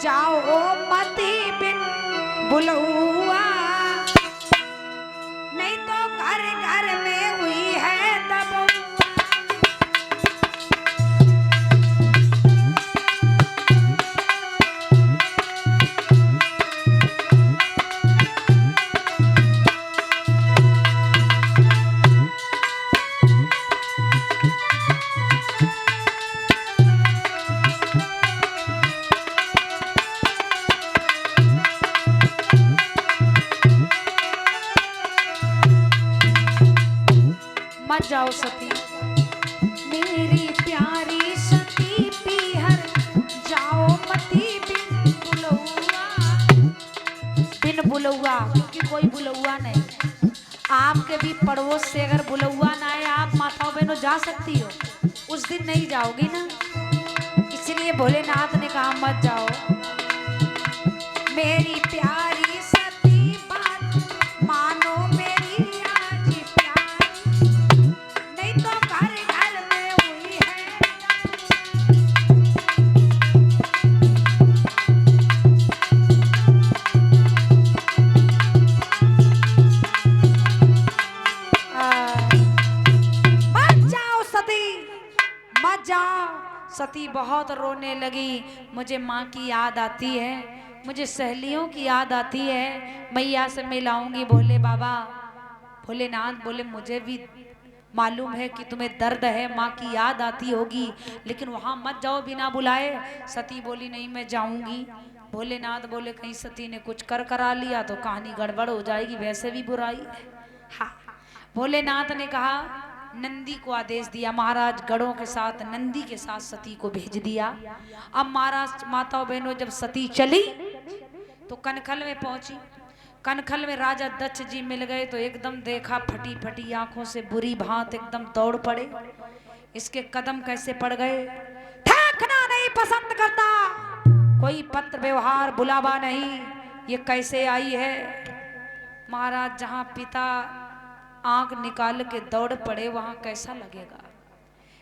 जाओ मती बिन बुलहुआ, नहीं तो घर घर में हुई है तब। मत जाओ सती मेरी प्यारी सती पीहर, जाओ मती बिन बुलहुआ। बिन बुलहुआ, क्योंकि कोई बुलहुआ नहीं। आपके भी पड़ोस से अगर बुलहुआ ना आए, आप माताओं बहनों जा सकती हो, उस दिन नहीं जाओगी ना। इसलिए भोलेनाथ ने कहा मत जाओ मेरी प्यारी सती, बात मानो मेरी आज प्यारी, नहीं तो घर घर में हुई है। मत जाओ सती, मत जाओ। सती बहुत रोने लगी। मुझे माँ की याद आती है, मुझे सहेलियों की याद आती है, मैया से मिलाऊंगी भोले बाबा। भोलेनाथ बोले मुझे भी मालूम है कि तुम्हें दर्द है, माँ की याद आती होगी, लेकिन वहां मत जाओ बिना बुलाए। सती बोली नहीं मैं जाऊंगी। भोलेनाथ बोले कहीं सती ने कुछ कर करा लिया तो कहानी गड़बड़ हो जाएगी, वैसे भी बुराई है। हाँ, भोलेनाथ ने कहा नंदी को आदेश दिया, महाराज गढ़ों के साथ नंदी के साथ सती को भेज दिया। अब महाराज माताओं बहनों जब सती चली तो कनखल में पहुंची। कनखल में राजा दक्ष जी मिल गए तो एकदम देखा, फटी फटी आंखों से बुरी भांत एकदम दौड़ पड़े। इसके कदम कैसे पड़ गए, ठहरना नहीं पसंद करता, कोई पत्र व्यवहार बुलावा नहीं, ये कैसे आई है। महाराज जहां पिता आंख निकाल के दौड़ पड़े वहां कैसा लगेगा,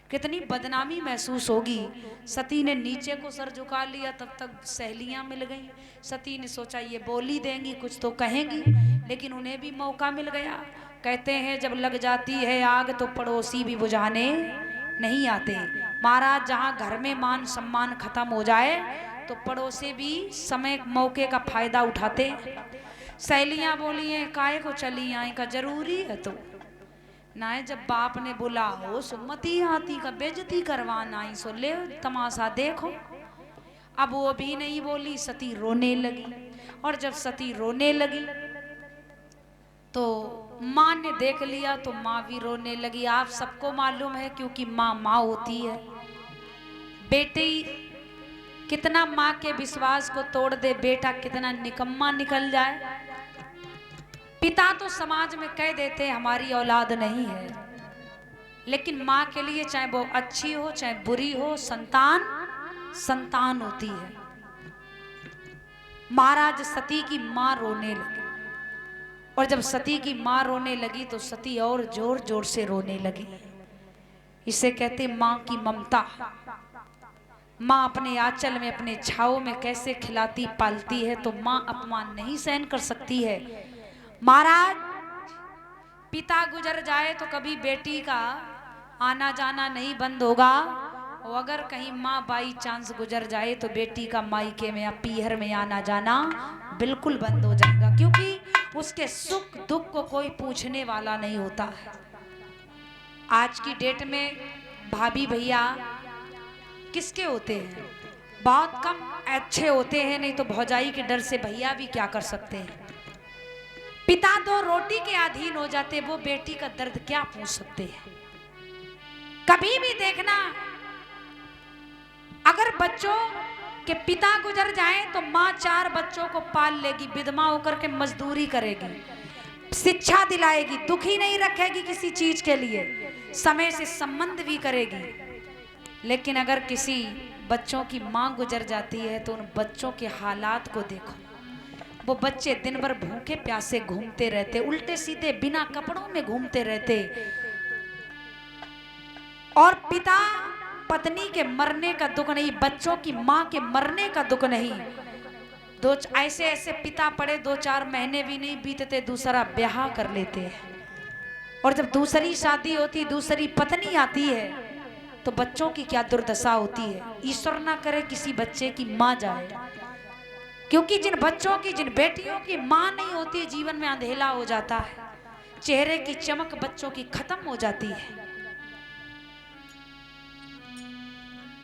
कितनी बदनामी महसूस होगी। सती ने नीचे को सर झुका लिया, तब तक सहेलियां मिल गईं। सती ने सोचा ये बोली देंगी, कुछ तो कहेंगी, लेकिन उन्हें भी मौका मिल गया। कहते हैं जब लग जाती है आग तो पड़ोसी भी बुझाने नहीं आते। महाराज जहां घर में मान सम्मान खत्म हो जाए तो पड़ोसी भी समय मौके का फायदा उठाते। सहेलियां बोली हैं काहे को चली आई, का जरूरी है तो ना है, जब बाप ने बुला हो सुमति आती, का बेइज्जती करवाना आई, सो ले तमाशा देखो। अब वो भी नहीं बोली, सती रोने लगी। और जब सती रोने लगी तो माँ ने देख लिया तो माँ भी रोने लगी। आप सबको मालूम है क्योंकि माँ माँ होती है। बेटी कितना माँ के विश्वास को तोड़ दे, बेटा कितना निकम्मा निकल जाए। पिता तो समाज में कह देते हमारी औलाद नहीं है, लेकिन माँ के लिए चाहे वो अच्छी हो चाहे बुरी हो, संतान संतान होती है। महाराज सती की माँ रोने लगी, और जब सती की माँ रोने लगी तो सती और जोर जोर से रोने लगी। इसे कहते माँ की ममता। माँ अपने आंचल में अपने छाव में कैसे खिलाती पालती है, तो माँ अपमान नहीं सहन कर सकती है। महाराज पिता गुजर जाए तो कभी बेटी का आना जाना नहीं बंद होगा, और अगर कहीं माँ बाई चांस गुजर जाए तो बेटी का मायके में या पीहर में आना जाना बिल्कुल बंद हो जाएगा, क्योंकि उसके सुख दुख को कोई पूछने वाला नहीं होता है। आज की डेट में भाभी भैया किसके होते हैं, बहुत कम अच्छे होते हैं, नहीं तो भौजाई के डर से भैया भी क्या कर सकते हैं। पिता दो रोटी के अधीन हो जाते, वो बेटी का दर्द क्या पूछ सकते हैं। कभी भी देखना, अगर बच्चों के पिता गुजर जाए तो माँ 4 बच्चों को पाल लेगी, विधवा होकर के मजदूरी करेगी, शिक्षा दिलाएगी, दुखी नहीं रखेगी किसी चीज के लिए, समय से संबंध भी करेगी। लेकिन अगर किसी बच्चों की माँ गुजर जाती है तो उन बच्चों के हालात को देखो। वो बच्चे दिन भर भूखे प्यासे घूमते रहते, उल्टे सीधे बिना कपड़ों में घूमते रहते, और पिता पत्नी के मरने का दुख नहीं, बच्चों की माँ के मरने का दुख नहीं, ऐसे ऐसे पिता पड़े 2-4 महीने भी नहीं बीतते दूसरा ब्याह कर लेते हैं। और जब दूसरी शादी होती, दूसरी पत्नी आती है, तो बच्चों की क्या दुर्दशा होती है। ईश्वर ना करे किसी बच्चे की माँ जाए, क्योंकि जिन बच्चों की, जिन बेटियों की माँ नहीं होती, जीवन में अंधेला हो जाता है, चेहरे की चमक बच्चों की खत्म हो जाती है।